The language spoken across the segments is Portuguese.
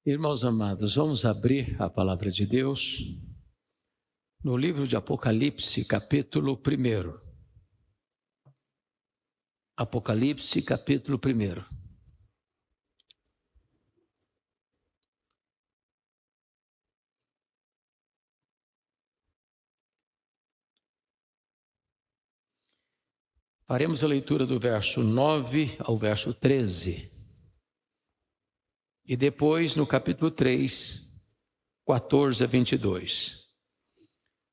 Irmãos amados, vamos abrir a palavra de Deus no livro de Apocalipse, capítulo 1. Apocalipse, capítulo 1. Faremos a leitura do verso 9 ao verso 13. E depois, no capítulo 3, 14 a 22.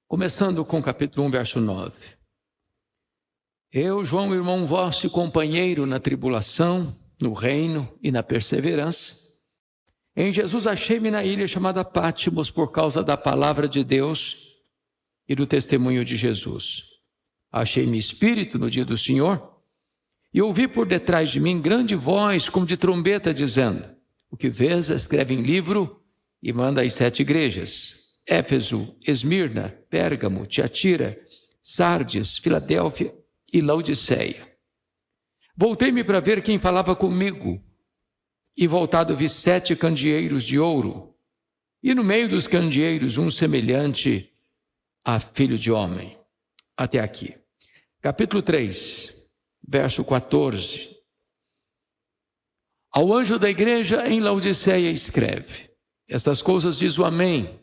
Começando com o capítulo 1, verso 9. Eu, João, irmão vosso e companheiro na tribulação, no reino e na perseverança, em Jesus achei-me na ilha chamada Pátimos por causa da palavra de Deus e do testemunho de Jesus. Achei-me espírito no dia do Senhor e ouvi por detrás de mim grande voz como de trombeta dizendo: o que vês, escreve em livro e manda às 7 igrejas: Éfeso, Esmirna, Pérgamo, Tiatira, Sardes, Filadélfia e Laodiceia. Voltei-me para ver quem falava comigo, e voltado vi 7 candeeiros de ouro, e no meio dos candeeiros um semelhante a filho de homem. Até aqui. Capítulo 3, verso 14. Ao anjo da igreja em Laodiceia escreve: estas coisas diz o Amém,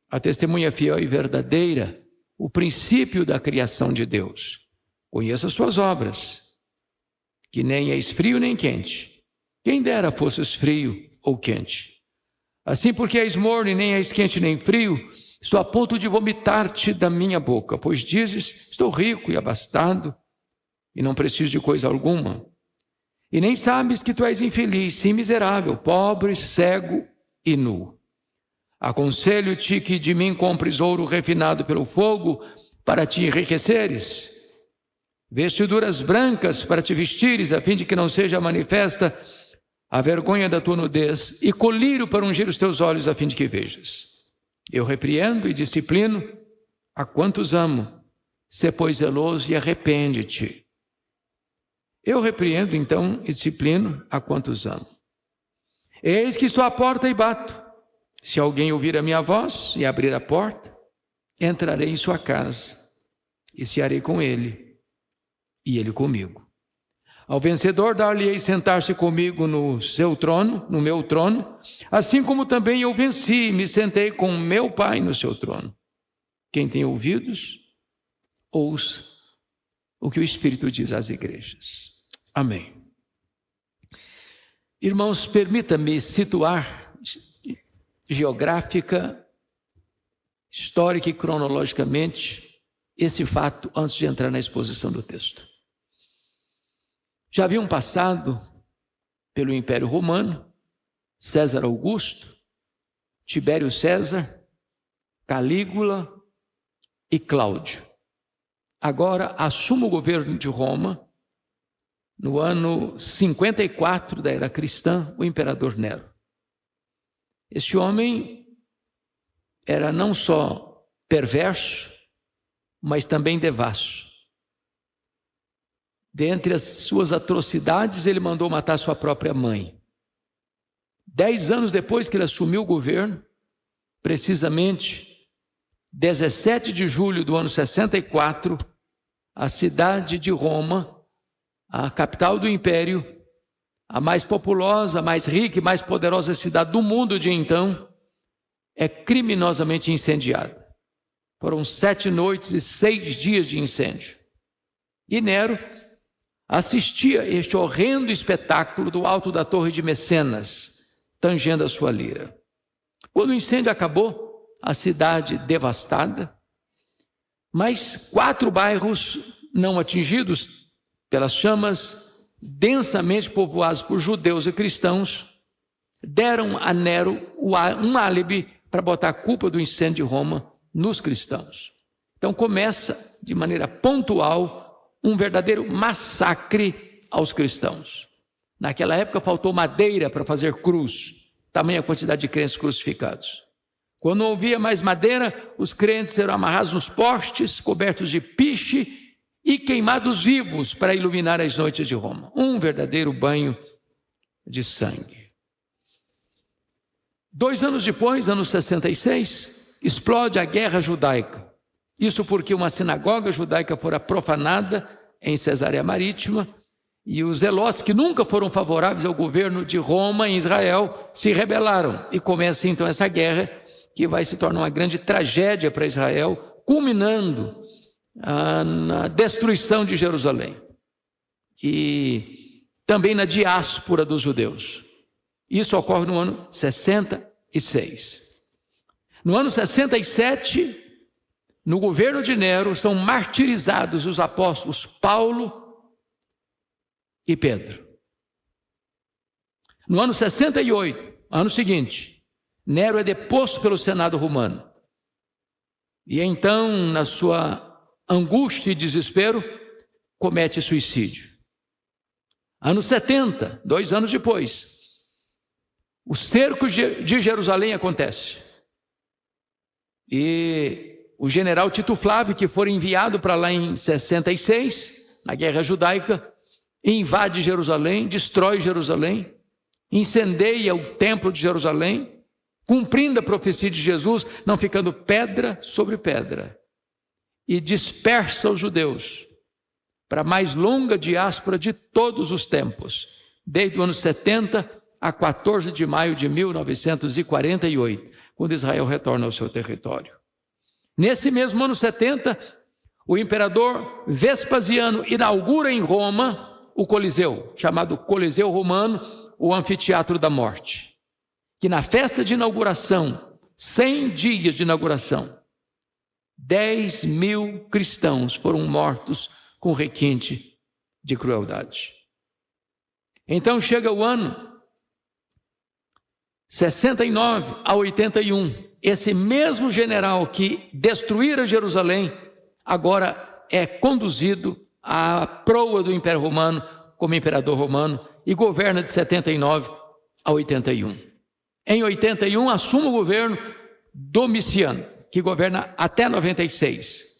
a testemunha fiel e verdadeira, o princípio da criação de Deus. Conheça as suas obras, que nem és frio nem quente. Quem dera fosses frio ou quente. Assim, porque és morno e nem és quente nem frio, estou a ponto de vomitar-te da minha boca, pois dizes: estou rico e abastado, e não preciso de coisa alguma. E nem sabes que tu és infeliz, sim, miserável, pobre, cego e nu. Aconselho-te que de mim compres ouro refinado pelo fogo, para te enriqueceres, vestiduras brancas para te vestires, a fim de que não seja manifesta a vergonha da tua nudez, e colírio para ungir os teus olhos, a fim de que vejas. Eu repreendo e disciplino a quantos amo. Sê, pois, zeloso e arrepende-te. Eu repreendo, então, e disciplino a quantos amo. Eis que estou à porta e bato. Se alguém ouvir a minha voz e abrir a porta, entrarei em sua casa e cearei com ele, e ele comigo. Ao vencedor dar-lhe-ei sentar-se comigo no seu trono, no meu trono, assim como também eu venci e me sentei com meu Pai no seu trono. Quem tem ouvidos, ouça o que o Espírito diz às igrejas. Amém. Irmãos, permita-me situar geográfica, histórica e cronologicamente esse fato antes de entrar na exposição do texto. Já haviam passado pelo Império Romano, César Augusto, Tibério César, Calígula e Cláudio. Agora assume o governo de Roma, no ano 54 da era cristã, o imperador Nero. Este homem era não só perverso, mas também devasso. Dentre as suas atrocidades, ele mandou matar sua própria mãe. 10 anos depois que ele assumiu o governo, precisamente 17 de julho do ano 64, a cidade de Roma, a capital do império, a mais populosa, a mais rica e mais poderosa cidade do mundo de então, é criminosamente incendiada. Foram 7 noites e 6 dias de incêndio. E Nero assistia este horrendo espetáculo do alto da torre de Mecenas, tangendo a sua lira. Quando o incêndio acabou, a cidade devastada, mas 4 bairros não atingidos pelas chamas, densamente povoados por judeus e cristãos, deram a Nero um álibi para botar a culpa do incêndio de Roma nos cristãos. Então começa de maneira pontual um verdadeiro massacre aos cristãos. Naquela época faltou madeira para fazer cruz, tamanha quantidade de crentes crucificados. Quando não havia mais madeira, os crentes eram amarrados nos postes, cobertos de piche e queimados vivos para iluminar as noites de Roma. Um verdadeiro banho de sangue. 2 anos depois, ano 66, explode a guerra judaica. Isso porque uma sinagoga judaica fora profanada em Cesareia Marítima, e os zelotes, que nunca foram favoráveis ao governo de Roma em Israel, se rebelaram. E começa então essa guerra, que vai se tornar uma grande tragédia para Israel, culminando na destruição de Jerusalém. E também na diáspora dos judeus. Isso ocorre no ano 66. No ano 67, no governo de Nero, são martirizados os apóstolos Paulo e Pedro. No ano 68, ano seguinte, Nero é deposto pelo Senado romano. E então, na sua angústia e desespero, comete suicídio. Ano 70, 2 anos depois, o cerco de Jerusalém acontece. E o general Tito Flávio, que foi enviado para lá em 66, na guerra judaica, invade Jerusalém, destrói Jerusalém, incendeia o templo de Jerusalém, cumprindo a profecia de Jesus, não ficando pedra sobre pedra, e dispersa os judeus para a mais longa diáspora de todos os tempos, desde o ano 70 a 14 de maio de 1948, quando Israel retorna ao seu território. Nesse mesmo ano 70, o imperador Vespasiano inaugura em Roma o Coliseu, chamado Coliseu Romano, o Anfiteatro da Morte, que na festa de inauguração, 100 dias de inauguração, 10.000 cristãos foram mortos com requinte de crueldade. Então chega o ano 69 a 81, esse mesmo general que destruíra Jerusalém, agora é conduzido à proa do Império Romano como imperador romano e governa de 79 a 81. Em 81 assume o governo Domiciano, que governa até 96.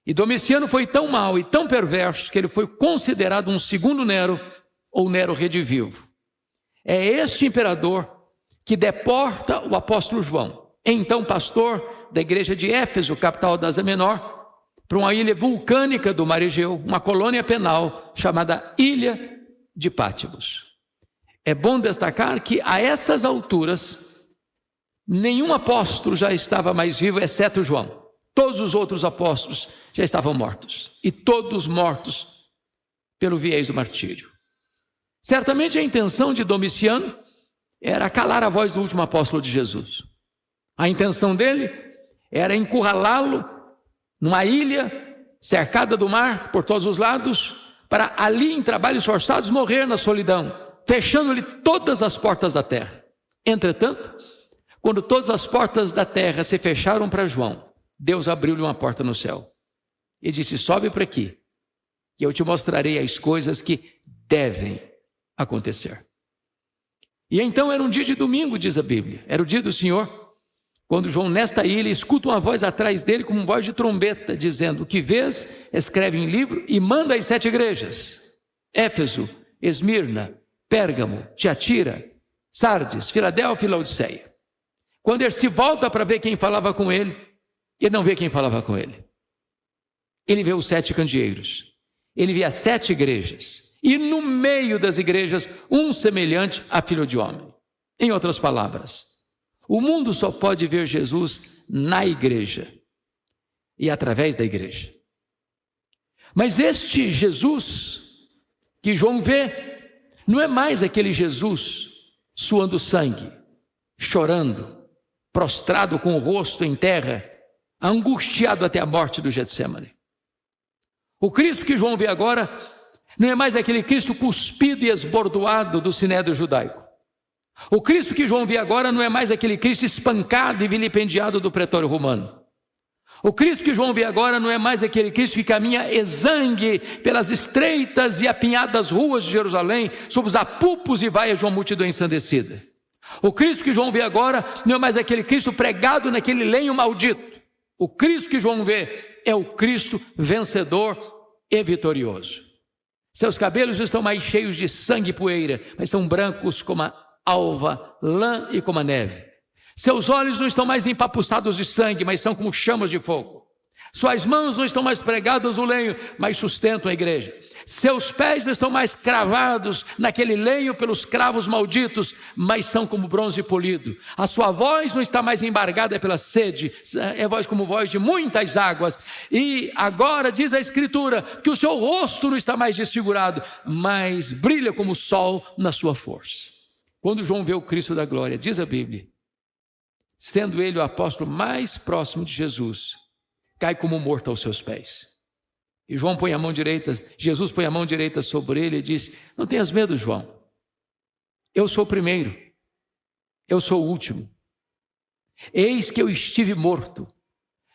E Domiciano foi tão mau e tão perverso que ele foi considerado um segundo Nero, ou Nero redivivo. É este imperador que deporta o apóstolo João, então pastor da igreja de Éfeso, capital da Ásia Menor, para uma ilha vulcânica do mar Egeu, uma colônia penal chamada Ilha de Pátimos. É bom destacar que a essas alturas, nenhum apóstolo já estava mais vivo, exceto João. Todos os outros apóstolos já estavam mortos, e todos mortos pelo viés do martírio. Certamente a intenção de Domiciano era calar a voz do último apóstolo de Jesus. A intenção dele era encurralá-lo numa ilha cercada do mar por todos os lados, para ali em trabalhos forçados morrer na solidão, fechando-lhe todas as portas da terra. Entretanto, quando todas as portas da terra se fecharam para João, Deus abriu-lhe uma porta no céu e disse: sobe para aqui, que eu te mostrarei as coisas que devem acontecer. E então era um dia de domingo, diz a Bíblia, era o dia do Senhor, quando João nesta ilha escuta uma voz atrás dele como voz de trombeta, dizendo: o que vês, escreve em livro e manda às 7 igrejas: Éfeso, Esmirna, Pérgamo, Tiatira, Sardes, Filadélfia e Laodiceia. Quando ele se volta para ver quem falava com ele, ele não vê quem falava com ele. Ele vê os 7 candeeiros, ele vê as 7 igrejas, e no meio das igrejas, um semelhante a filho de homem. Em outras palavras, o mundo só pode ver Jesus na igreja e através da igreja. Mas este Jesus que João vê, não é mais aquele Jesus suando sangue, chorando, prostrado com o rosto em terra, angustiado até a morte do Getsemane. O Cristo que João vê agora não é mais aquele Cristo cuspido e esbordoado do sinédrio judaico. O Cristo que João vê agora não é mais aquele Cristo espancado e vilipendiado do pretório romano. O Cristo que João vê agora não é mais aquele Cristo que caminha exangue pelas estreitas e apinhadas ruas de Jerusalém, sob os apupos e vaias de uma multidão ensandecida. O Cristo que João vê agora não é mais aquele Cristo pregado naquele lenho maldito. O Cristo que João vê é o Cristo vencedor e vitorioso. Seus cabelos estão mais cheios de sangue e poeira, mas são brancos como a alva, lã e como a neve. Seus olhos não estão mais empapuçados de sangue, mas são como chamas de fogo. Suas mãos não estão mais pregadas no lenho, mas sustentam a igreja. Seus pés não estão mais cravados naquele lenho pelos cravos malditos, mas são como bronze polido. A sua voz não está mais embargada pela sede, é voz como voz de muitas águas. E agora diz a Escritura que o seu rosto não está mais desfigurado, mas brilha como o sol na sua força. Quando João vê o Cristo da glória, diz a Bíblia, sendo ele o apóstolo mais próximo de Jesus, cai como morto aos seus pés. E João põe a mão direita, Jesus põe a mão direita sobre ele e diz: não tenhas medo, João, eu sou o primeiro, eu sou o último. Eis que eu estive morto,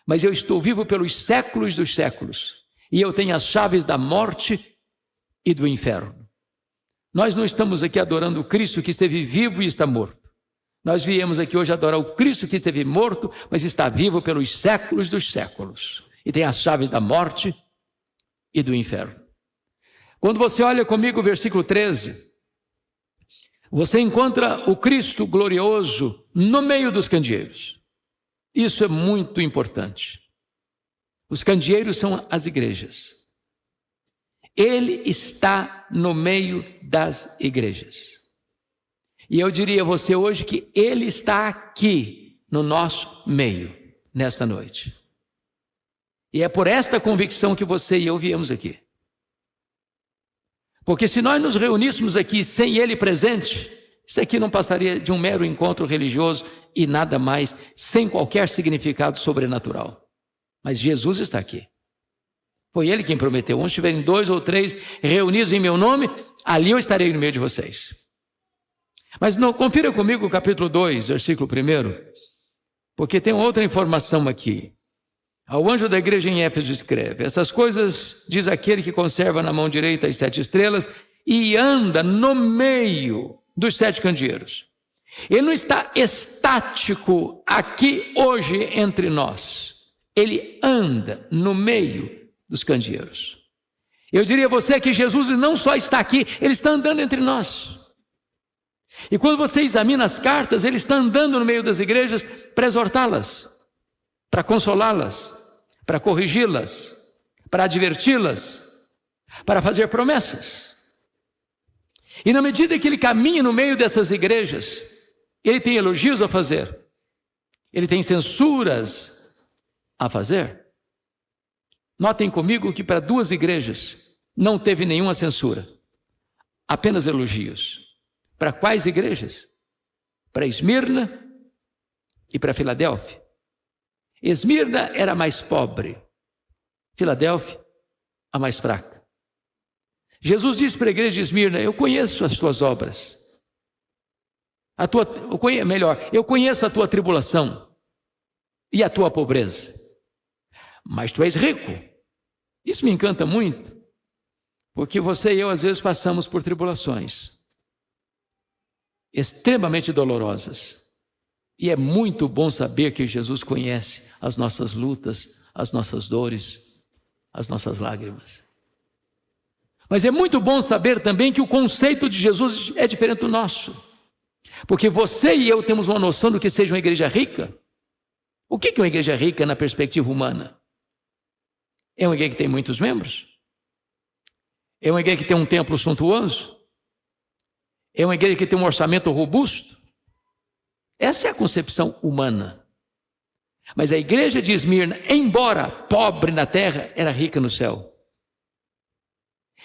mas eu estou vivo pelos séculos dos séculos, e eu tenho as chaves da morte e do inferno. Nós não estamos aqui adorando o Cristo que esteve vivo e está morto. Nós viemos aqui hoje adorar o Cristo que esteve morto, mas está vivo pelos séculos dos séculos, e tem as chaves da morte e do inferno. Quando você olha comigo o versículo 13, você encontra o Cristo glorioso no meio dos candeeiros. Isso é muito importante. Os candeeiros são as igrejas. Ele está no meio das igrejas. E eu diria a você hoje que ele está aqui no nosso meio, nesta noite. E é por esta convicção que você e eu viemos aqui. Porque se nós nos reuníssemos aqui sem ele presente, isso aqui não passaria de um mero encontro religioso e nada mais, sem qualquer significado sobrenatural. Mas Jesus está aqui. Foi ele quem prometeu: onde estiverem 2 ou 3 reunidos em meu nome, ali eu estarei no meio de vocês. Mas não, confira comigo o capítulo 2, versículo 1, porque tem outra informação aqui. Ao anjo da igreja em Éfeso escreve: essas coisas diz aquele que conserva na mão direita as 7 estrelas e anda no meio dos 7 candeeiros. Ele não está estático aqui hoje entre nós. Ele anda no meio dos candeeiros. Eu diria a você que Jesus não só está aqui, ele está andando entre nós. E quando você examina as cartas, ele está andando no meio das igrejas para exortá-las, para consolá-las, para corrigi-las, para adverti-las, para fazer promessas. E na medida que ele caminha no meio dessas igrejas, ele tem elogios a fazer, ele tem censuras a fazer. Notem comigo que para 2 igrejas não teve nenhuma censura, apenas elogios. Para quais igrejas? Para Esmirna e para Filadélfia. Esmirna era a mais pobre, Filadélfia a mais fraca. Jesus disse para a igreja de Esmirna: eu conheço as tuas obras, eu conheço a tua tribulação e a tua pobreza, mas tu és rico. Isso me encanta muito, porque você e eu às vezes passamos por tribulações extremamente dolorosas. E é muito bom saber que Jesus conhece as nossas lutas, as nossas dores, as nossas lágrimas. Mas é muito bom saber também que o conceito de Jesus é diferente do nosso. Porque você e eu temos uma noção do que seja uma igreja rica. O que é uma igreja rica na perspectiva humana? É uma igreja que tem muitos membros? É uma igreja que tem um templo suntuoso? É uma igreja que tem um orçamento robusto? Essa é a concepção humana. Mas a igreja de Esmirna, embora pobre na terra, era rica no céu.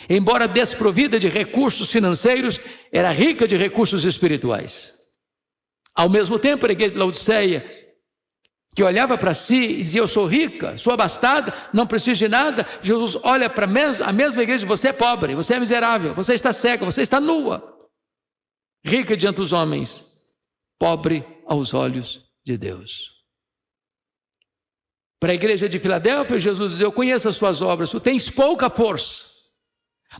Embora desprovida de recursos financeiros, era rica de recursos espirituais. Ao mesmo tempo, a igreja de Laodiceia, que olhava para si e dizia: eu sou rica, sou abastada, não preciso de nada. Jesus olha para a mesma igreja: você é pobre, você é miserável, você está cega, você está nua. Rica diante dos homens, pobre aos olhos de Deus. Para a igreja de Filadélfia, Jesus diz: eu conheço as suas obras, tu tens pouca força,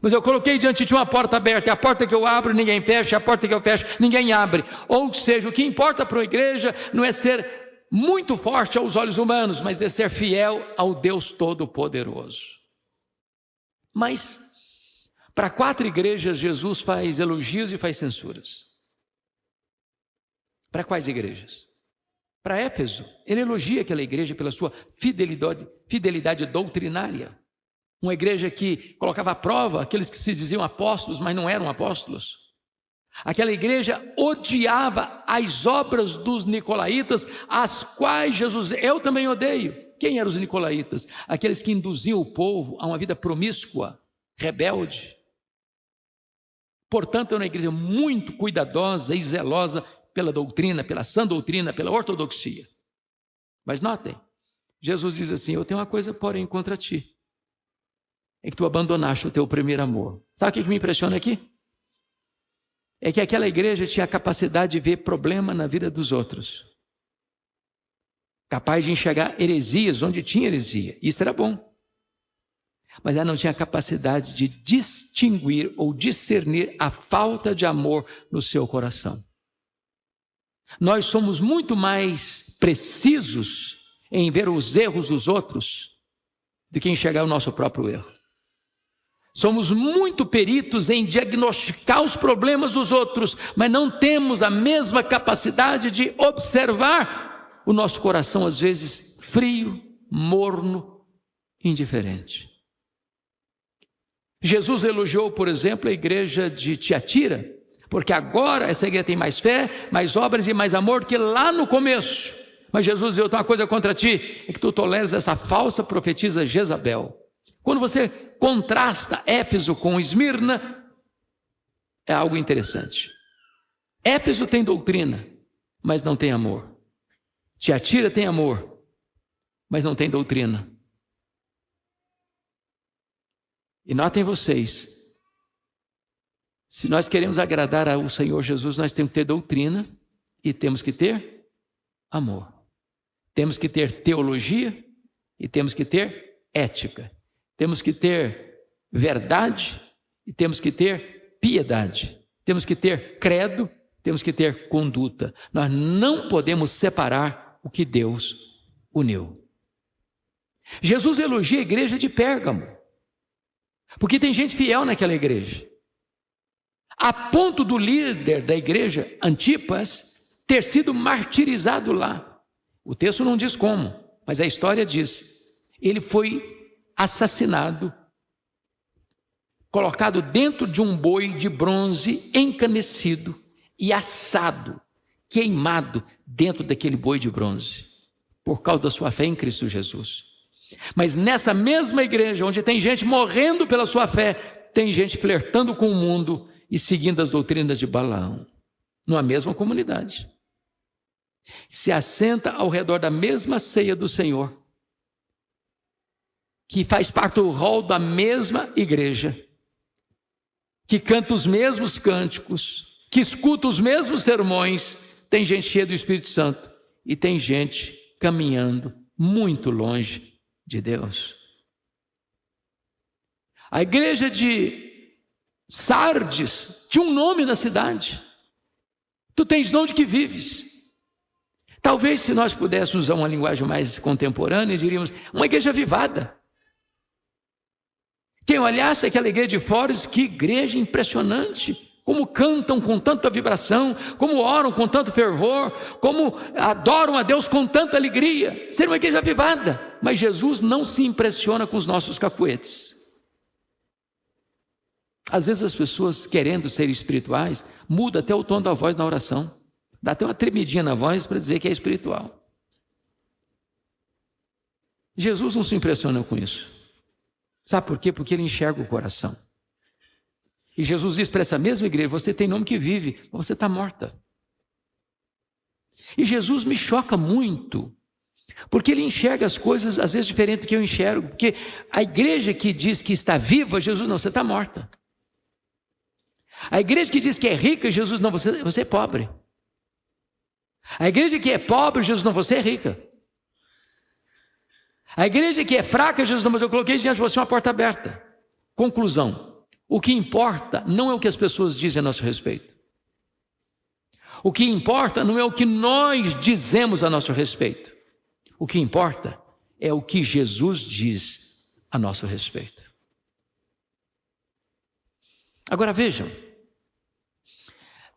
mas eu coloquei diante de ti uma porta aberta, e a porta que eu abro ninguém fecha, a porta que eu fecho ninguém abre. Ou seja, o que importa para uma igreja não é ser muito forte aos olhos humanos, mas é ser fiel ao Deus Todo-Poderoso. Mas para 4 igrejas Jesus faz elogios e faz censuras. Para quais igrejas? para Éfeso. Ele elogia aquela igreja pela sua fidelidade doutrinária. Uma igreja que colocava à prova aqueles que se diziam apóstolos, mas não eram apóstolos. Aquela igreja odiava as obras dos nicolaítas, as quais Jesus, eu também odeio. Quem eram os nicolaítas? Aqueles que induziam o povo a uma vida promíscua, rebelde. Portanto, é uma igreja muito cuidadosa e zelosa pela doutrina, pela sã doutrina, pela ortodoxia. Mas notem, Jesus diz assim: eu tenho uma coisa, porém, contra ti. É que tu abandonaste o teu primeiro amor. Sabe o que me impressiona aqui? É que aquela igreja tinha a capacidade de ver problema na vida dos outros. Capaz de enxergar heresias onde tinha heresia. Isso era bom. Mas ela não tinha a capacidade de distinguir ou discernir a falta de amor no seu coração. Nós somos muito mais precisos em ver os erros dos outros do que enxergar o nosso próprio erro. Somos muito peritos em diagnosticar os problemas dos outros, mas não temos a mesma capacidade de observar o nosso coração, às vezes frio, morno, indiferente. Jesus elogiou, por exemplo, a igreja de Tiatira, porque agora essa igreja tem mais fé, mais obras e mais amor do que lá no começo. Mas Jesus, eu tenho uma coisa contra ti, é que tu toleras essa falsa profetisa Jezabel. Quando você contrasta Éfeso com Esmirna, é algo interessante. Éfeso tem doutrina, mas não tem amor. Tiatira tem amor, mas não tem doutrina. E notem vocês, se nós queremos agradar ao Senhor Jesus, nós temos que ter doutrina e temos que ter amor. Temos que ter teologia e temos que ter ética. Temos que ter verdade e temos que ter piedade. Temos que ter credo, temos que ter conduta. Nós não podemos separar o que Deus uniu. Jesus elogia a igreja de Pérgamo, porque tem gente fiel naquela igreja. A ponto do líder da igreja, Antipas, ter sido martirizado lá. O texto não diz como, mas a história diz. Ele foi assassinado, colocado dentro de um boi de bronze, encanecido e assado, queimado dentro daquele boi de bronze, por causa da sua fé em Cristo Jesus. Mas nessa mesma igreja, onde tem gente morrendo pela sua fé, tem gente flertando com o mundo e seguindo as doutrinas de Balaão, numa mesma comunidade. Se assenta ao redor da mesma ceia do Senhor, que faz parte do rol da mesma igreja, que canta os mesmos cânticos, que escuta os mesmos sermões, tem gente cheia do Espírito Santo e tem gente caminhando muito longe de Deus. A igreja de Sardes tinha um nome na cidade. Tu tens nome de que vives. Talvez, se nós pudéssemos usar uma linguagem mais contemporânea, diríamos uma igreja avivada. Quem olhasse aquela igreja de fora, diz: que igreja impressionante, como cantam com tanta vibração, como oram com tanto fervor, como adoram a Deus com tanta alegria. Seria uma igreja avivada. Mas Jesus não se impressiona com os nossos cacuetes. Às vezes as pessoas, querendo ser espirituais, mudam até o tom da voz na oração, dá até uma tremidinha na voz para dizer que é espiritual. Jesus não se impressiona com isso. Sabe por quê? Porque ele enxerga o coração. E Jesus diz para essa mesma igreja: você tem nome que vive, mas você está morta. E Jesus me choca muito, porque ele enxerga as coisas às vezes diferente do que eu enxergo. Porque a igreja que diz que está viva, Jesus: não, você está morta. A igreja que diz que é rica, Jesus: não, você é pobre. A igreja que é pobre, Jesus: não, você é rica. A igreja que é fraca, Jesus: não, mas eu coloquei diante de você uma porta aberta. Conclusão: o que importa não é o que as pessoas dizem a nosso respeito. O que importa não é o que nós dizemos a nosso respeito. O que importa é o que Jesus diz a nosso respeito. Agora vejam,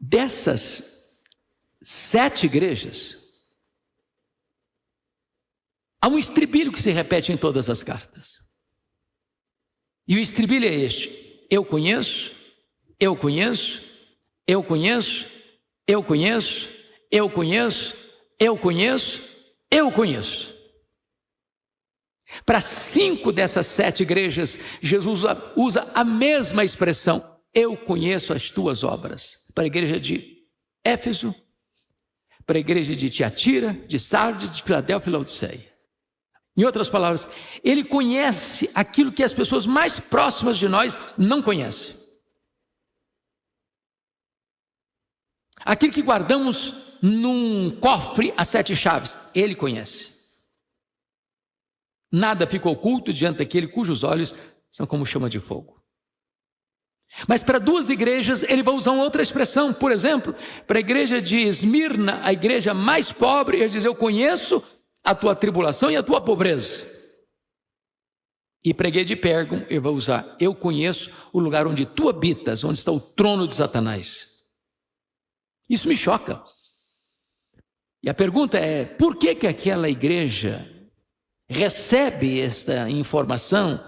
dessas 7 igrejas, Há um estribilho que se repete em todas as cartas. E o estribilho é este: eu conheço, eu conheço, eu conheço, eu conheço, eu conheço, eu conheço, eu conheço. Para 5 dessas 7 igrejas, Jesus usa a mesma expressão: eu conheço as tuas obras. Para a igreja de Éfeso, para a igreja de Tiatira, de Sardes, de Filadélfia e Laodiceia. Em outras palavras, ele conhece aquilo que as pessoas mais próximas de nós não conhecem. Aquilo que guardamos num cofre a 7 chaves, ele conhece. Nada fica oculto diante daquele cujos olhos são como chama de fogo. Mas para 2 igrejas ele vai usar uma outra expressão. Por exemplo, para a igreja de Esmirna, a igreja mais pobre, ele diz: eu conheço a tua tribulação e a tua pobreza. E para a igreja de Pérgamo ele vai usar: eu conheço o lugar onde tu habitas, onde está o trono de Satanás. Isso me choca. E a pergunta é: por que que aquela igreja recebe esta informação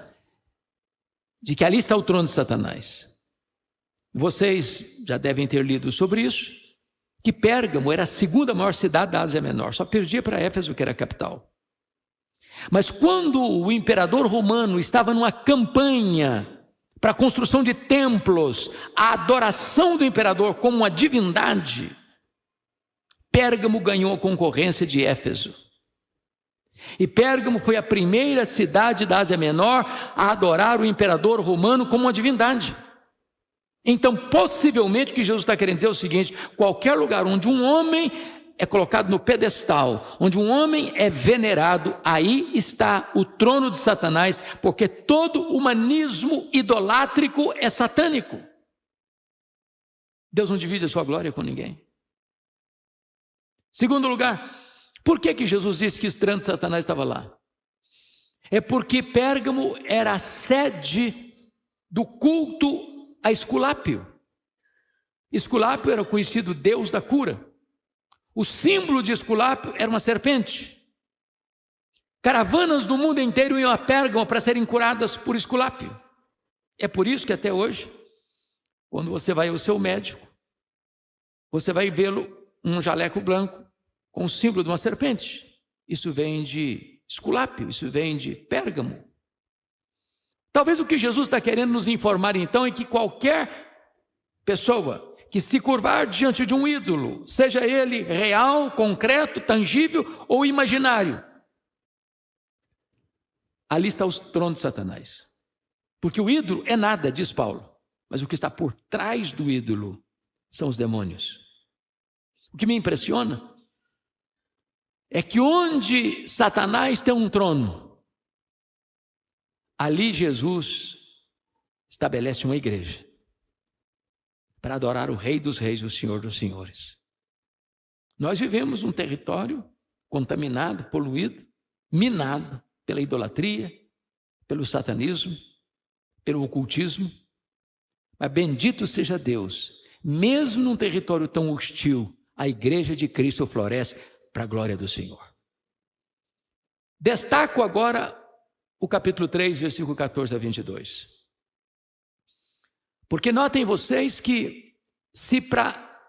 de que ali está o trono de Satanás? Vocês já devem ter lido sobre isso, que Pérgamo era a 2ª maior cidade da Ásia Menor, só perdia para Éfeso, que era a capital. Mas quando o imperador romano estava numa campanha para a construção de templos, a adoração do imperador como uma divindade, Pérgamo ganhou a concorrência de Éfeso. E Pérgamo foi a primeira cidade da Ásia Menor a adorar o imperador romano como uma divindade. Então, possivelmente, o que Jesus está querendo dizer é o seguinte: qualquer lugar onde um homem é colocado no pedestal, onde um homem é venerado, aí está o trono de Satanás, porque todo humanismo idolátrico é satânico. Deus não divide a sua glória com ninguém. Segundo lugar, por que Jesus disse que o trono de Satanás estava lá? É porque Pérgamo era a sede do culto a Esculápio. Esculápio era o conhecido deus da cura. O símbolo de Esculápio era uma serpente. Caravanas do mundo inteiro iam a Pérgamo para serem curadas por Esculápio. É por isso que até hoje, quando você vai ao seu médico, você vai vê-lo um jaleco branco com o símbolo de uma serpente. Isso vem de Esculápio, isso vem de Pérgamo. Talvez o que Jesus está querendo nos informar então é que qualquer pessoa que se curvar diante de um ídolo, seja ele real, concreto, tangível ou imaginário, ali está o trono de Satanás. Porque o ídolo é nada, diz Paulo, mas o que está por trás do ídolo são os demônios. O que me impressiona é que onde Satanás tem um trono, ali Jesus estabelece uma igreja para adorar o Rei dos Reis e o Senhor dos Senhores. Nós vivemos num território contaminado, poluído, minado pela idolatria, pelo satanismo, pelo ocultismo. Mas bendito seja Deus, mesmo num território tão hostil, a igreja de Cristo floresce para a glória do Senhor. Destaco agora o capítulo 3, versículo 14 a 22. Porque notem vocês que se para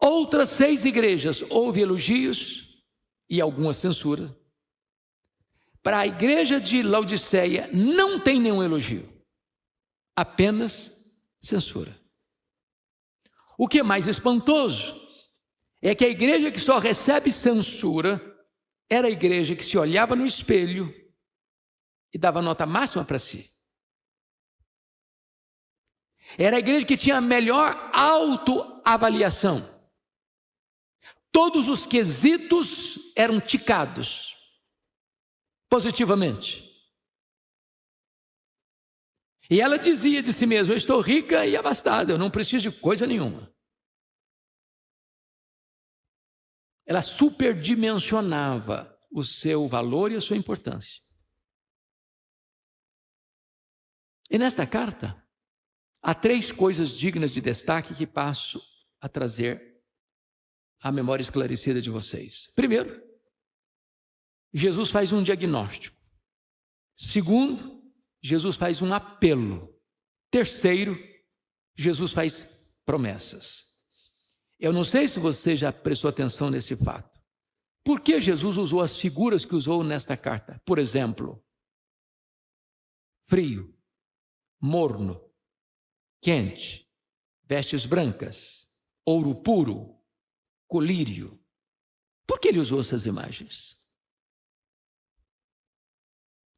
outras 6 igrejas houve elogios e algumas censuras, para a igreja de Laodiceia não tem nenhum elogio, apenas censura. O que é mais espantoso é que a igreja que só recebe censura era a igreja que se olhava no espelho e dava nota máxima para si. Era a igreja que tinha a melhor autoavaliação. Todos os quesitos eram ticados positivamente. E ela dizia de si mesma: eu estou rica e abastada, eu não preciso de coisa nenhuma. Ela superdimensionava o seu valor e a sua importância. E nesta carta, há 3 coisas dignas de destaque que passo a trazer à memória esclarecida de vocês. Primeiro, Jesus faz um diagnóstico. Segundo, Jesus faz um apelo. Terceiro, Jesus faz promessas. Eu não sei se você já prestou atenção nesse fato. Por que Jesus usou as figuras que usou nesta carta? Por exemplo, frio, morno, quente, vestes brancas, ouro puro, colírio. Por que ele usou essas imagens?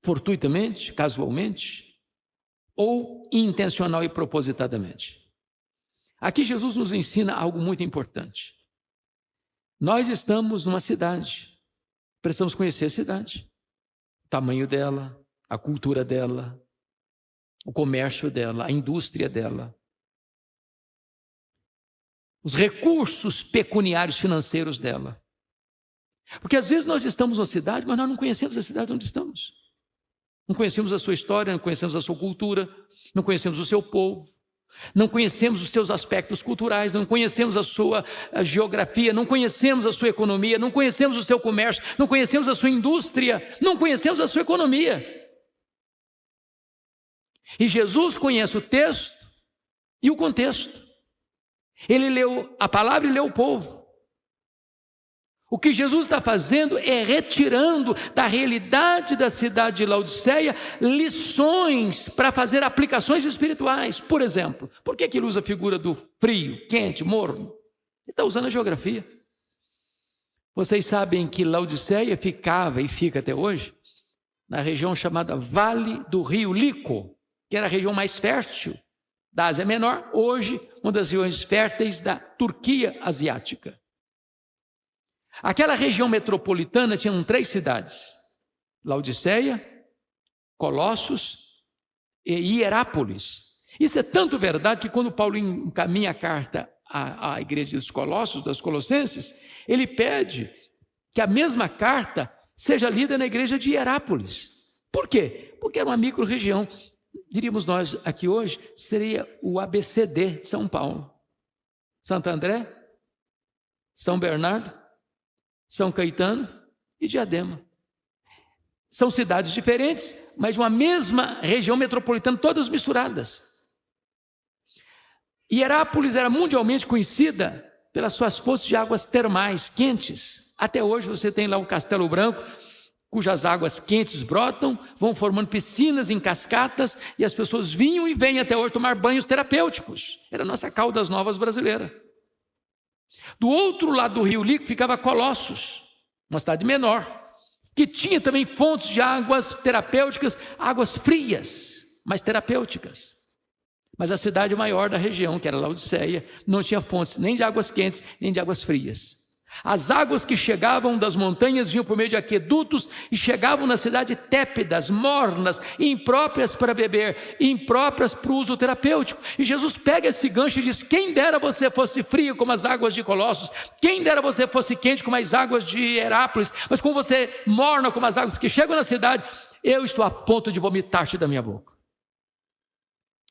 Fortuitamente, casualmente, ou intencional e propositadamente? Aqui Jesus nos ensina algo muito importante. Nós estamos numa cidade, precisamos conhecer a cidade, o tamanho dela, a cultura dela, o comércio dela, a indústria dela, os recursos pecuniários financeiros dela. Porque às vezes nós estamos na cidade, mas nós não conhecemos a cidade onde estamos. Não conhecemos a sua história, não conhecemos a sua cultura, não conhecemos o seu povo, não conhecemos os seus aspectos culturais, não conhecemos a sua geografia, não conhecemos a sua economia, não conhecemos o seu comércio, não conhecemos a sua indústria, não conhecemos a sua economia. E Jesus conhece o texto e o contexto. Ele leu a palavra e leu o povo. O que Jesus está fazendo é retirando da realidade da cidade de Laodiceia lições para fazer aplicações espirituais. Por exemplo, por que ele usa a figura do frio, quente, morno? Ele está usando a geografia. Vocês sabem que Laodiceia ficava e fica até hoje na região chamada Vale do Rio Lico, que era a região mais fértil da Ásia Menor, hoje uma das regiões férteis da Turquia asiática. Aquela região metropolitana tinha 3 cidades: Laodiceia, Colossos e Hierápolis. Isso é tanto verdade que quando Paulo encaminha a carta à igreja dos Colossos, das Colossenses, ele pede que a mesma carta seja lida na igreja de Hierápolis. Por quê? Porque era uma micro-região. Diríamos nós aqui hoje, seria o ABCD de São Paulo. Santo André, São Bernardo, São Caetano e Diadema. São cidades diferentes, mas uma mesma região metropolitana, todas misturadas. Hierápolis era mundialmente conhecida pelas suas fontes de águas termais quentes. Até hoje você tem lá o Castelo Branco, cujas águas quentes brotam, vão formando piscinas em cascatas, e as pessoas vinham e vêm até hoje tomar banhos terapêuticos. Era a nossa Caldas Novas brasileira. Do outro lado do Rio Lico ficava Colossos, uma cidade menor, que tinha também fontes de águas terapêuticas, águas frias, mas terapêuticas. Mas a cidade maior da região, que era Laodiceia, não tinha fontes nem de águas quentes, nem de águas frias. As águas que chegavam das montanhas vinham por meio de aquedutos e chegavam na cidade tépidas, mornas, impróprias para beber, impróprias para o uso terapêutico. E Jesus pega esse gancho e diz: quem dera você fosse frio como as águas de Colossos, quem dera você fosse quente como as águas de Hierápolis, mas como você morna como as águas que chegam na cidade, eu estou a ponto de vomitar-te da minha boca.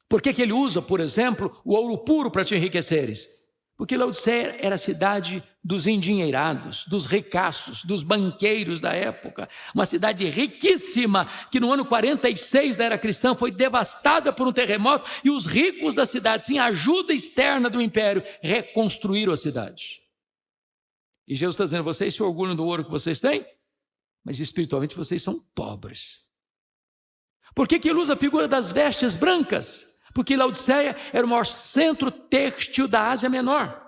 Por que ele usa, por exemplo, o ouro puro para te enriqueceres? Porque Laodiceia era a cidade dos endinheirados, dos ricaços, dos banqueiros da época. Uma cidade riquíssima, que no ano 46 da era cristã foi devastada por um terremoto, e os ricos da cidade, sem ajuda externa do império, reconstruíram a cidade. E Jesus está dizendo: vocês se orgulham do ouro que vocês têm, mas espiritualmente vocês são pobres. Por que ele usa a figura das vestes brancas? Porque Laodiceia era o maior centro têxtil da Ásia Menor.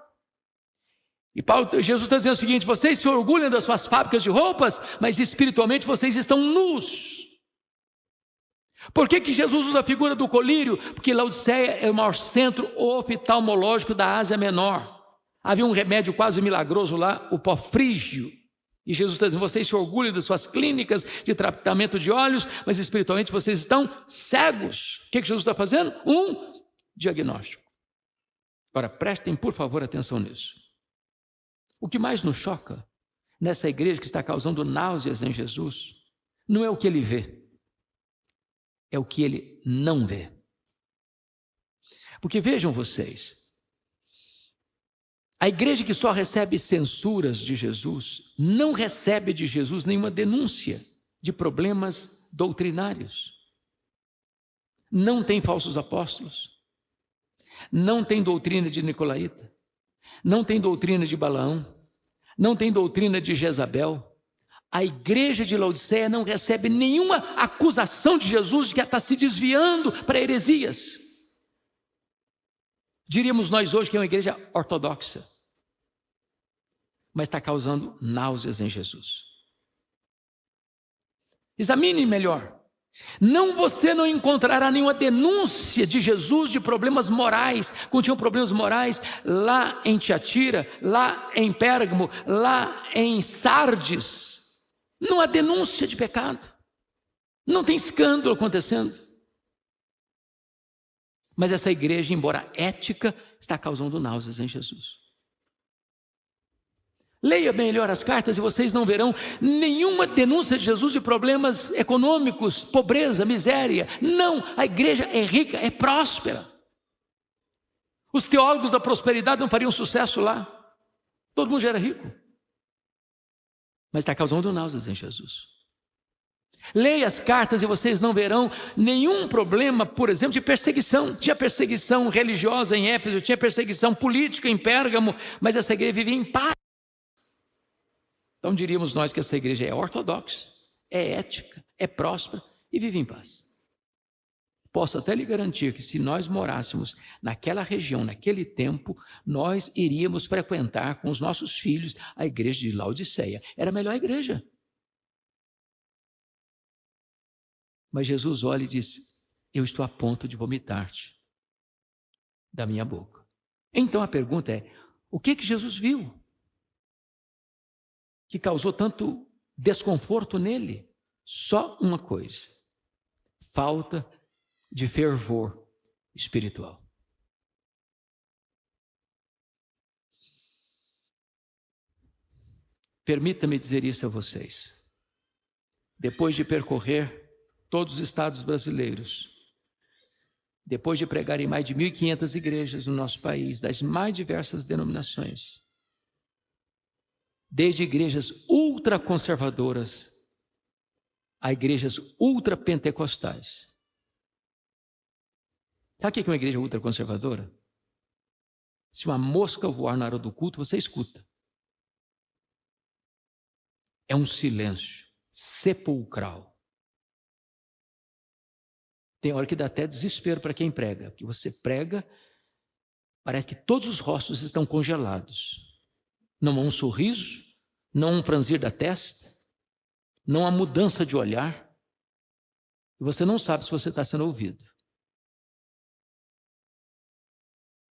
E Jesus está dizendo o seguinte: vocês se orgulham das suas fábricas de roupas, mas espiritualmente vocês estão nus. Por que Jesus usa a figura do colírio? Porque Laodiceia é o maior centro oftalmológico da Ásia Menor. Havia um remédio quase milagroso lá, o pó frígio. E Jesus está dizendo: vocês se orgulham das suas clínicas de tratamento de olhos, mas espiritualmente vocês estão cegos. O que Jesus está fazendo? Um diagnóstico. Agora, prestem por favor atenção nisso. O que mais nos choca nessa igreja que está causando náuseas em Jesus, não é o que ele vê, é o que ele não vê. Porque vejam vocês, A igreja que só recebe censuras de Jesus, não recebe de Jesus nenhuma denúncia de problemas doutrinários. Não tem falsos apóstolos, não tem doutrina de Nicolaíta, não tem doutrina de Balaão, não tem doutrina de Jezabel. A igreja de Laodiceia não recebe nenhuma acusação de Jesus de que ela está se desviando para heresias. Diríamos nós hoje que é uma igreja ortodoxa, mas está causando náuseas em Jesus. Examine melhor. Você não encontrará nenhuma denúncia de Jesus de problemas morais, continham problemas morais lá em Tiatira, lá em Pérgamo, lá em Sardes. Não há denúncia de pecado, não tem escândalo acontecendo. Mas essa igreja, embora ética, está causando náuseas em Jesus. Leia melhor as cartas e vocês não verão nenhuma denúncia de Jesus de problemas econômicos, pobreza, miséria. Não, a igreja é rica, é próspera. Os teólogos da prosperidade não fariam sucesso lá. Todo mundo já era rico. Mas está causando náuseas em Jesus. Leia as cartas e vocês não verão nenhum problema, por exemplo, de perseguição. Tinha perseguição religiosa em Éfeso, tinha perseguição política em Pérgamo, mas essa igreja vivia em paz. Então diríamos nós que essa igreja é ortodoxa, é ética, é próspera e vive em paz. Posso até lhe garantir que se nós morássemos naquela região, naquele tempo, nós iríamos frequentar com os nossos filhos a igreja de Laodiceia. Era a melhor igreja. Mas Jesus olha e diz: eu estou a ponto de vomitar-te da minha boca. Então a pergunta é: o que Jesus viu que causou tanto desconforto nele? Só uma coisa: falta de fervor espiritual. Permita-me dizer isso a vocês. Depois de percorrer todos os estados brasileiros, depois de pregar em mais de 1.500 igrejas no nosso país, das mais diversas denominações, desde igrejas ultraconservadoras a igrejas ultrapentecostais. Sabe o que é uma igreja ultraconservadora? Se uma mosca voar na hora do culto, você escuta. É um silêncio sepulcral. Tem hora que dá até desespero para quem prega, porque você prega, parece que todos os rostos estão congelados. Não há um sorriso, não há um franzir da testa, não há mudança de olhar, e você não sabe se você está sendo ouvido.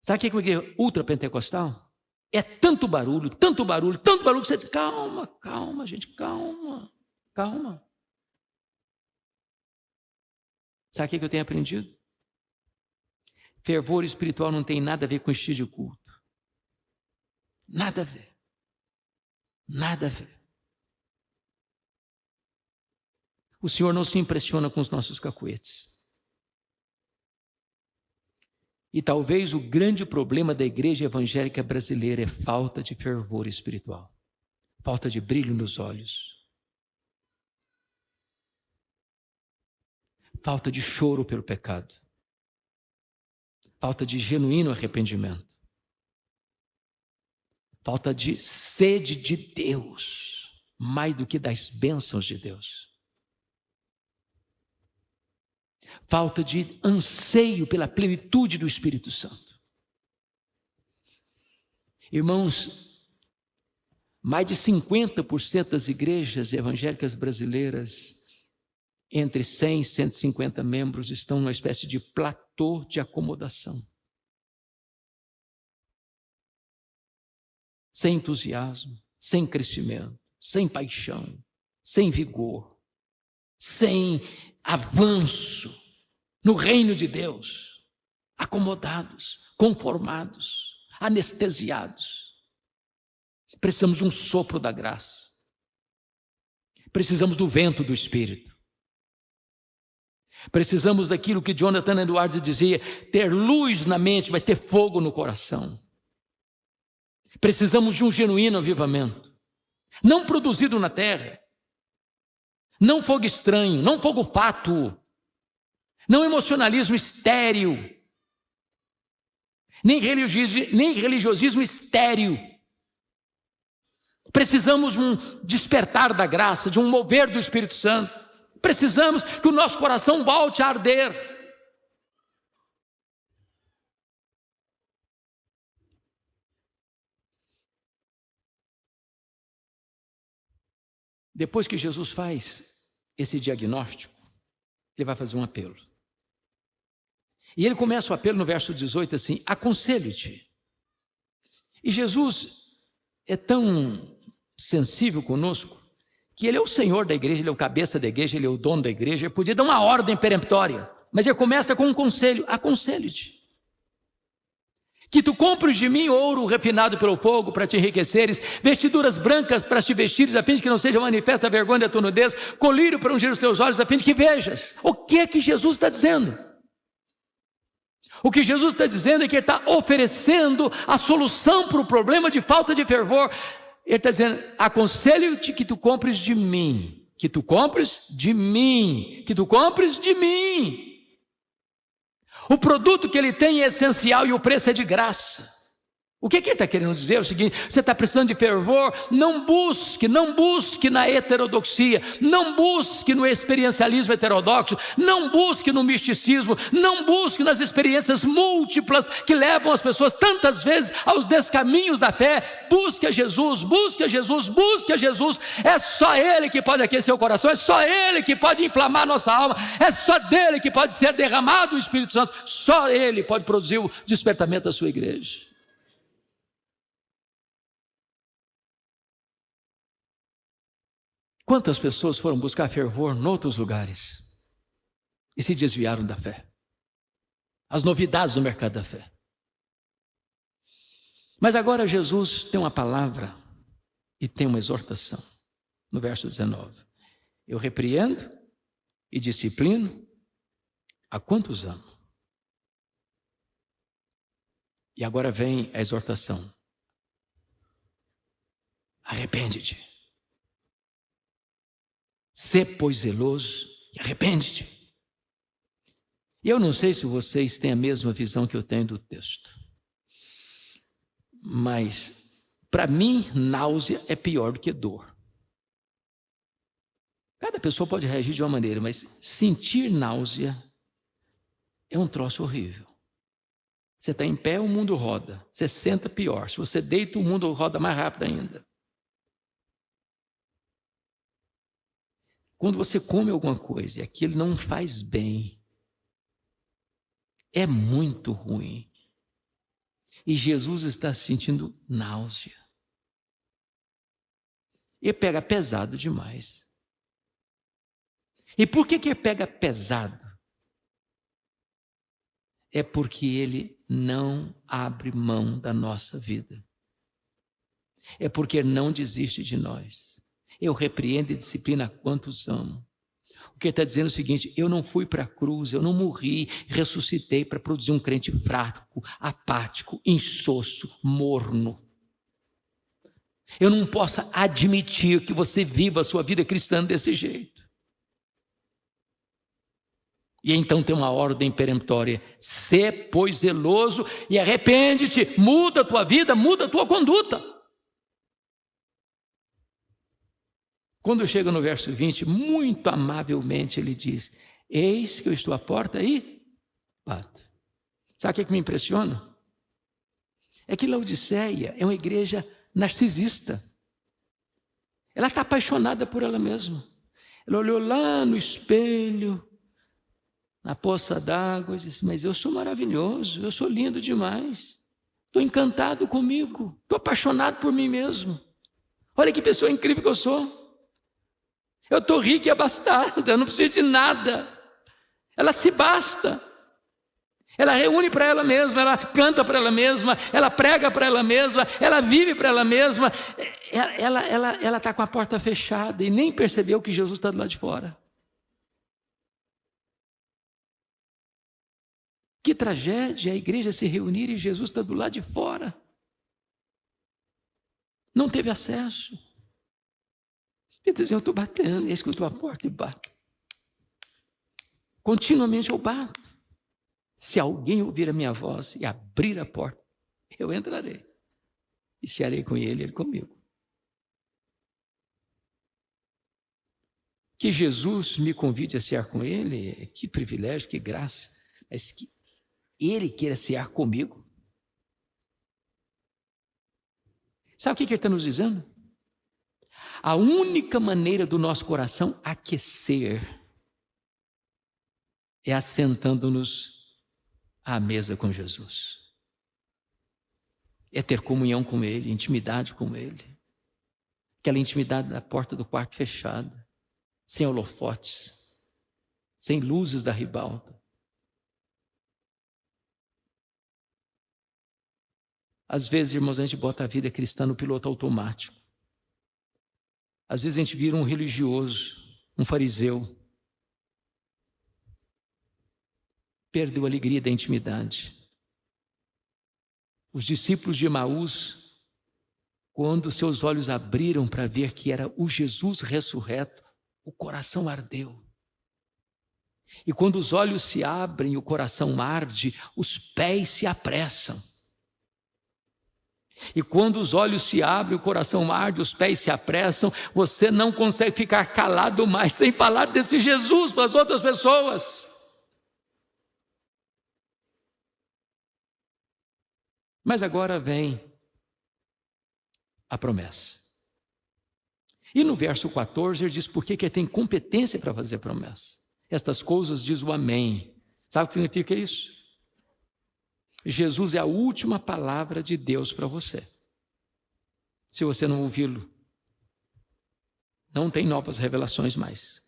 Sabe o que é uma igreja ultrapentecostal? É tanto barulho, que você diz: calma, gente, calma. Sabe o que eu tenho aprendido? Fervor espiritual não tem nada a ver com estilo de culto. Nada a ver. O Senhor não se impressiona com os nossos cacuetes. E talvez o grande problema da igreja evangélica brasileira é falta de fervor espiritual. Falta de brilho nos olhos. Falta de choro pelo pecado. Falta de genuíno arrependimento. Falta de sede de Deus, mais do que das bênçãos de Deus. Falta de anseio pela plenitude do Espírito Santo. Irmãos, mais de 50% das igrejas evangélicas brasileiras, entre 100 e 150 membros, estão numa espécie de platô de acomodação. Sem entusiasmo, sem crescimento, sem paixão, sem vigor, sem avanço no reino de Deus, acomodados, conformados, anestesiados. Precisamos de um sopro da graça. Precisamos do vento do Espírito. Precisamos daquilo que Jonathan Edwards dizia: ter luz na mente, mas ter fogo no coração. Precisamos de um genuíno avivamento, não produzido na terra, não fogo estranho, não fogo fátuo, não emocionalismo estéril, nem religiosismo estéril. Precisamos de um despertar da graça, de um mover do Espírito Santo. Precisamos que o nosso coração volte a arder. Depois que Jesus faz esse diagnóstico, ele vai fazer um apelo. E ele começa o apelo no verso 18 assim: aconselho-te. E Jesus é tão sensível conosco, que ele é o Senhor da igreja, ele é o cabeça da igreja, ele é o dono da igreja, ele podia dar uma ordem peremptória, mas ele começa com um conselho: aconselho-te. Que tu compres de mim ouro refinado pelo fogo para te enriqueceres, vestiduras brancas para te vestires, a fim de que não seja manifesta a vergonha da tua nudez, colírio para ungir os teus olhos, a fim de que vejas. O que é que Jesus está dizendo? O que Jesus está dizendo é que ele está oferecendo a solução para o problema de falta de fervor. Ele está dizendo: aconselho-te que tu compres de mim, que tu compres de mim, que tu compres de mim. O produto que ele tem é essencial e o preço é de graça. O que ele está querendo dizer é o seguinte: você está precisando de fervor, não busque na heterodoxia, não busque no experiencialismo heterodoxo, não busque no misticismo, não busque nas experiências múltiplas que levam as pessoas tantas vezes aos descaminhos da fé. Busque a Jesus, busque a Jesus, busque a Jesus. É só Ele que pode aquecer o coração, é só Ele que pode inflamar a nossa alma, é só dele que pode ser derramado o Espírito Santo, só Ele pode produzir o despertamento da sua igreja. Quantas pessoas foram buscar fervor em outros lugares e se desviaram da fé? As novidades do mercado da fé. Mas agora Jesus tem uma palavra e tem uma exortação. No verso 19: eu repreendo e disciplino a quantos amo. E agora vem a exortação: arrepende-te. Sê, pois, zeloso e arrepende-te. E eu não sei se vocês têm a mesma visão que eu tenho do texto, mas para mim náusea é pior do que dor. Cada pessoa pode reagir de uma maneira, mas sentir náusea é um troço horrível. Você está em pé, o mundo roda. Você senta, pior. Se você deita, o mundo roda mais rápido ainda. Quando você come alguma coisa e aquilo não faz bem, é muito ruim. E Jesus está sentindo náusea. Ele pega pesado demais. E por que ele pega pesado? É porque ele não abre mão da nossa vida. É porque ele não desiste de nós. Eu repreendo e disciplino a quantos amo. O que ele está dizendo é o seguinte: eu não fui para a cruz, eu não morri, ressuscitei para produzir um crente fraco, apático, insosso, morno. Eu não posso admitir que você viva a sua vida cristã desse jeito. E então tem uma ordem peremptória: sê, pois, zeloso e arrepende-te, muda a tua vida, muda a tua conduta. Quando chega no verso 20, muito amavelmente ele diz: eis que eu estou à porta e bato. Sabe o que me impressiona? É que Laodiceia é uma igreja narcisista. Ela está apaixonada por ela mesma. Ela olhou lá no espelho, na poça d'água, e disse: mas eu sou maravilhoso, eu sou lindo demais. Estou encantado comigo, estou apaixonado por mim mesmo. Olha que pessoa incrível que eu sou. Eu estou rica e abastada, eu não preciso de nada. Ela se basta. Ela reúne para ela mesma, ela canta para ela mesma, ela prega para ela mesma, ela vive para ela mesma. Ela está com a porta fechada e nem percebeu que Jesus está do lado de fora. Que tragédia a igreja se reunir e Jesus está do lado de fora. não teve acesso. Ele diz, eu estou batendo, e escutou a porta e bato. Continuamente eu bato. Se alguém ouvir a minha voz e abrir a porta, eu entrarei. E cearei com ele, ele comigo. Que Jesus me convide a cear com ele, que privilégio, que graça. Mas que ele queira cear comigo. Sabe o que ele está nos dizendo? A única maneira do nosso coração aquecer é assentando-nos à mesa com Jesus. É ter comunhão com Ele, intimidade com Ele. Aquela intimidade na porta do quarto fechada, sem holofotes, sem luzes da ribalta. Às vezes, irmãos, a gente bota a vida cristã no piloto automático. Às vezes a gente vira um religioso, um fariseu. Perdeu a alegria da intimidade. Os discípulos de Emaús, quando seus olhos abriram para ver que era o Jesus ressurreto, o coração ardeu. E quando os olhos se abrem e o coração arde, os pés se apressam. E quando os olhos se abrem, o coração arde, os pés se apressam, você não consegue ficar calado mais, sem falar desse Jesus para as outras pessoas. Mas agora vem a promessa. E no verso 14 ele diz por que ele tem competência para fazer promessa. Estas coisas diz o amém. Sabe o que significa isso? Jesus é a última palavra de Deus para você. Se você não ouvi-lo, não tem novas revelações mais.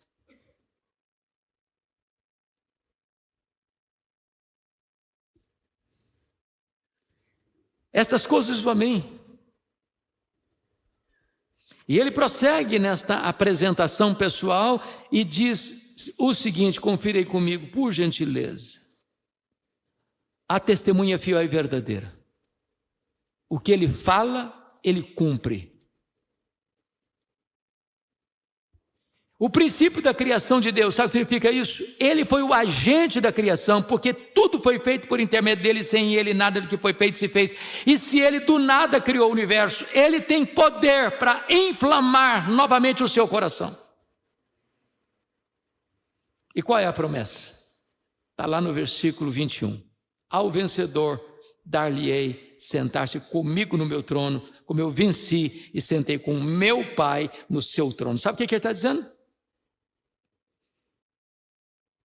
Estas coisas do amém. E ele prossegue nesta apresentação pessoal e diz o seguinte, confira aí comigo, por gentileza. A testemunha fiel e verdadeira. O que ele fala, ele cumpre. O princípio da criação de Deus, sabe o que significa isso? Ele foi o agente da criação, porque tudo foi feito por intermédio dele, sem ele nada do que foi feito se fez. E se ele do nada criou o universo, ele tem poder para inflamar novamente o seu coração. E qual é a promessa? Está lá no versículo 21. Ao vencedor dar-lhe-ei sentar-se comigo no meu trono, como eu venci e sentei com o meu Pai no seu trono. Sabe o que ele está dizendo?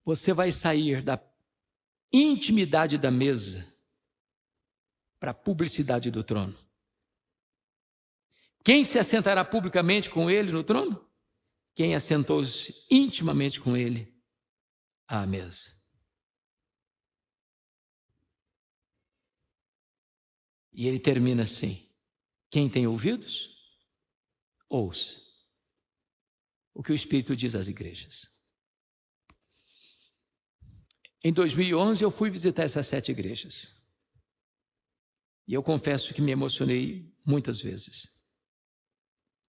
Você vai sair da intimidade da mesa para a publicidade do trono. Quem se assentará publicamente com ele no trono? Quem assentou-se intimamente com ele à mesa. E ele termina assim: quem tem ouvidos, ouça o que o Espírito diz às igrejas. Em 2011 eu fui visitar essas 7 igrejas. E eu confesso que me emocionei muitas vezes.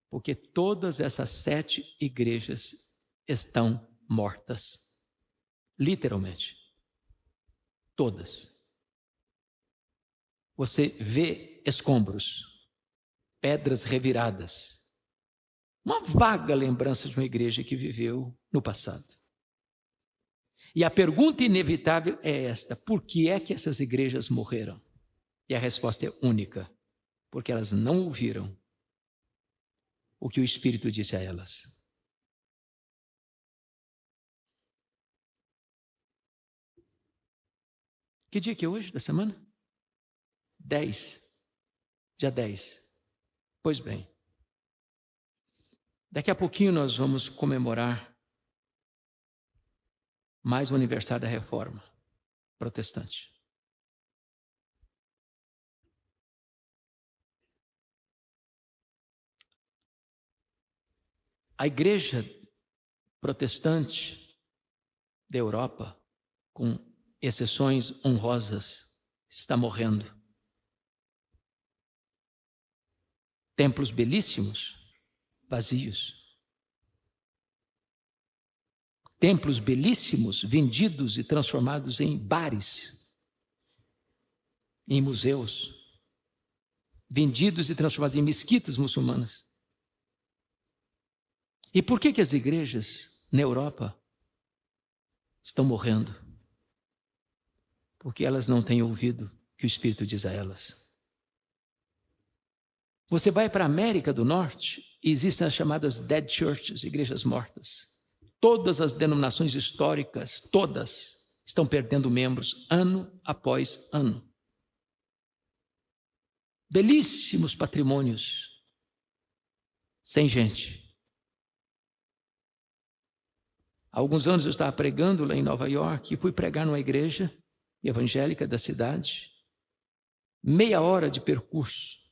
Porque todas essas 7 igrejas estão mortas. Literalmente. Todas. Você vê escombros, pedras reviradas. Uma vaga lembrança de uma igreja que viveu no passado. E a pergunta inevitável é esta: por que é que essas igrejas morreram? E a resposta é única: porque elas não ouviram o que o Espírito disse a elas. Que dia que é hoje da semana? 10. Dia 10. Pois bem, daqui a pouquinho nós vamos comemorar mais o aniversário da Reforma Protestante. A igreja protestante da Europa, com exceções honrosas, está morrendo. Templos belíssimos, vazios. Templos belíssimos, vendidos e transformados em bares, em museus, vendidos e transformados em mesquitas muçulmanas. E por que as igrejas na Europa estão morrendo? Porque elas não têm ouvido o que o Espírito diz a elas. Você vai para a América do Norte e existem as chamadas dead churches, igrejas mortas. Todas as denominações históricas, todas, estão perdendo membros ano após ano. Belíssimos patrimônios, sem gente. Há alguns anos eu estava pregando lá em Nova York e fui pregar numa igreja evangélica da cidade. Meia hora de percurso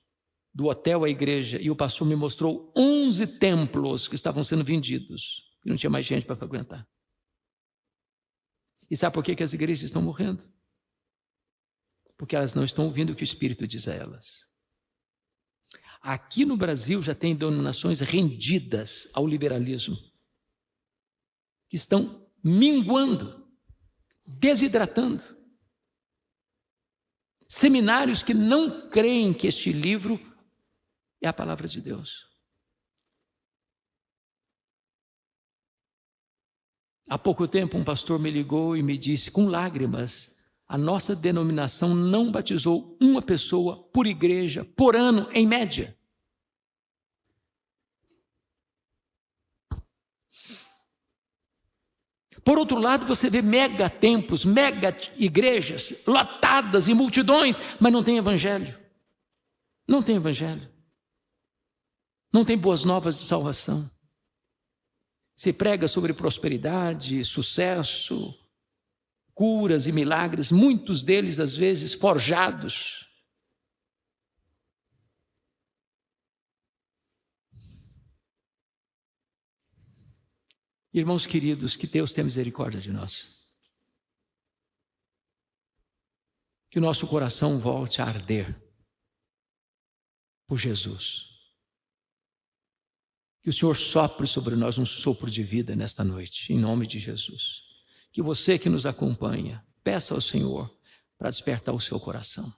do hotel à igreja, e o pastor me mostrou 11 templos que estavam sendo vendidos, e não tinha mais gente para frequentar. E sabe por que as igrejas estão morrendo? Porque elas não estão ouvindo o que o Espírito diz a elas. Aqui no Brasil já tem denominações rendidas ao liberalismo, que estão minguando, desidratando. Seminários que não creem que este livro é a palavra de Deus. Há pouco tempo um pastor me ligou e me disse com lágrimas: a nossa denominação não batizou uma pessoa por igreja por ano, em média. Por outro lado, você vê mega templos, mega igrejas lotadas e multidões, mas não tem evangelho. Não tem evangelho. Não tem boas novas de salvação. Se prega sobre prosperidade, sucesso, curas e milagres, muitos deles às vezes forjados. Irmãos queridos, que Deus tenha misericórdia de nós. Que o nosso coração volte a arder por Jesus. Que o Senhor sopre sobre nós um sopro de vida nesta noite, em nome de Jesus. Que você que nos acompanha, peça ao Senhor para despertar o seu coração.